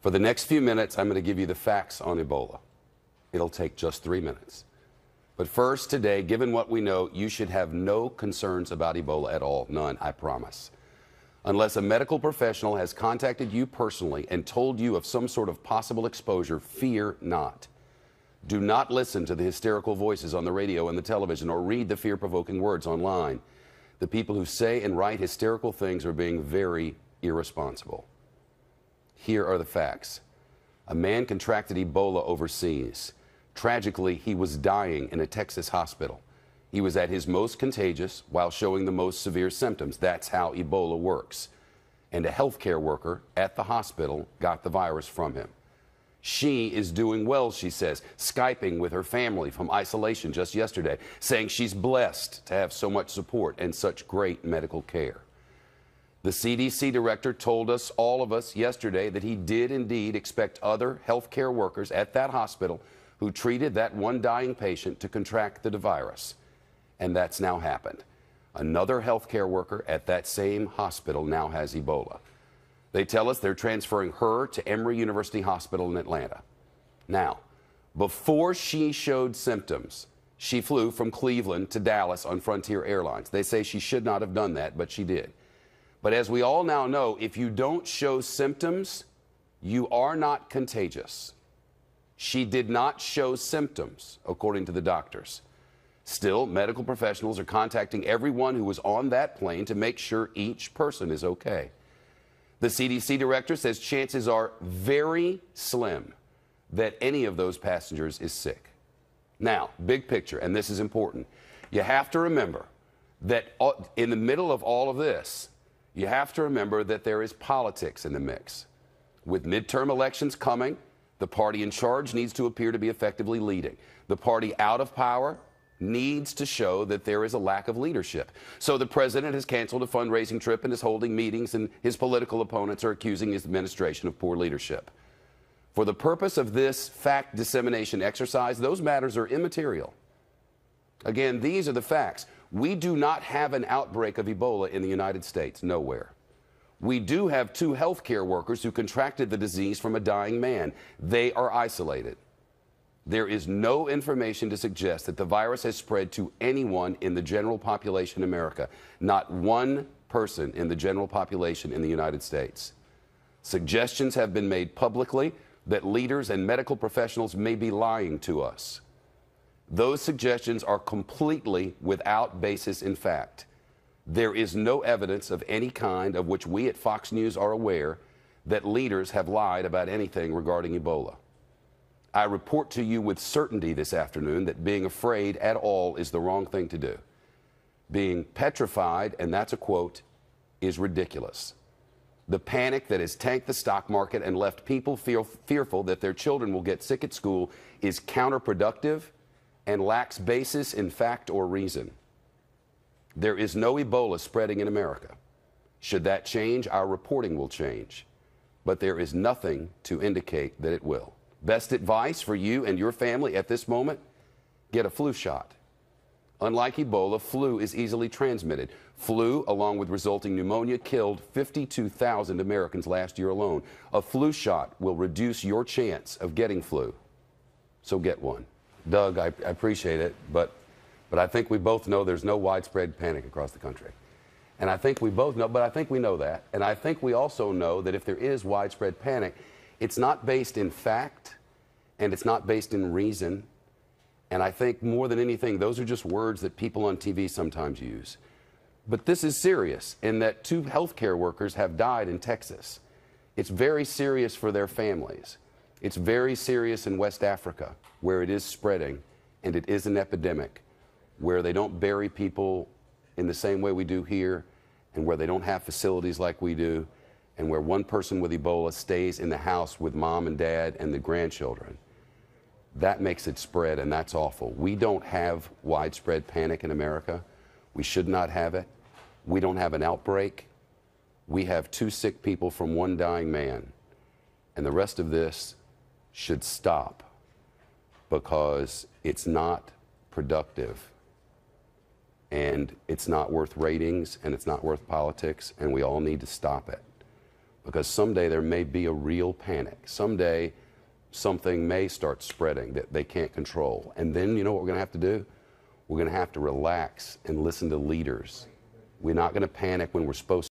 For the next few minutes, I'm going to give you the facts on Ebola. It'll take just 3 minutes. But first, today, given what we know, you should have no concerns about Ebola at all. None, I promise. Unless a medical professional has contacted you personally and told you of some sort of possible exposure, fear not. Do not listen to the hysterical voices on the radio and the television or read the fear-provoking words online. The people who say and write hysterical things are being very irresponsible. Here are the facts. A man contracted Ebola overseas. Tragically, he was dying in a Texas hospital. He was at his most contagious while showing the most severe symptoms. That's how Ebola works. And a healthcare worker at the hospital got the virus from him. She is doing well, she says, Skyping with her family from isolation just yesterday, saying she's blessed to have so much support and such great medical care. The CDC director told us, all of us, yesterday that he did indeed expect other healthcare workers at that hospital who treated that one dying patient to contract the virus. And that's now happened. Another healthcare worker at that same hospital now has Ebola. They tell us they're transferring her to Emory University Hospital in Atlanta. Now, before she showed symptoms, she flew from Cleveland to Dallas on Frontier Airlines. They say she should not have done that, but she did. But as we all now know, if you don't show symptoms, you are not contagious. She did not show symptoms, according to the doctors. Still, medical professionals are contacting everyone who was on that plane to make sure each person is okay. The CDC director says chances are very slim that any of those passengers is sick. Now, big picture, and this is important. You have to remember that in the middle of all of this, you have to remember that there is politics in the mix. With midterm elections coming, the party in charge needs to appear to be effectively leading. The party out of power needs to show that there is a lack of leadership. So the president has canceled a fundraising trip and is holding meetings, and his political opponents are accusing his administration of poor leadership. For the purpose of this fact dissemination exercise, those matters are immaterial. Again, these are the facts. We do not have an outbreak of Ebola in the United States, nowhere. We do have 2 healthcare workers who contracted the disease from a dying man. They are isolated. There is no information to suggest that the virus has spread to anyone in the general population in America. Not one person in the general population in the United States. Suggestions have been made publicly that leaders and medical professionals may be lying to us. Those suggestions are completely without basis in fact. There is no evidence of any kind of which we at Fox News are aware that leaders have lied about anything regarding Ebola. I report to you with certainty this afternoon that being afraid at all is the wrong thing to do. Being petrified, and that's a quote, is ridiculous. The panic that has tanked the stock market and left people fearful that their children will get sick at school is counterproductive and lacks basis in fact or reason. There is no Ebola spreading in America. Should that change, our reporting will change. But there is nothing to indicate that it will. Best advice for you and your family at this moment? Get a flu shot. Unlike Ebola, flu is easily transmitted. Flu, along with resulting pneumonia, killed 52,000 Americans last year alone. A flu shot will reduce your chance of getting flu. So get one. Doug, I appreciate it, but I think we both know there's no widespread panic across the country. And I think we both know, but I think we know that. And I think we also know that if there is widespread panic, it's not based in fact, and it's not based in reason. And I think more than anything, those are just words that people on TV sometimes use. But this is serious in that 2 healthcare workers have died in Texas. It's very serious for their families. It's very serious in West Africa, where it is spreading, and it is an epidemic, where they don't bury people in the same way we do here, and where they don't have facilities like we do, and where one person with Ebola stays in the house with mom and dad and the grandchildren. That makes it spread, and that's awful. We don't have widespread panic in America. We should not have it. We don't have an outbreak. We have 2 sick people from one dying man. And the rest of this should stop because it's not productive, and it's not worth ratings, and it's not worth politics, and we all need to stop it. because someday there may be a real panic. Someday something may start spreading that they can't control. And then you know what we're going to have to do? We're going to have to relax and listen to leaders. We're not going to panic when we're supposed to.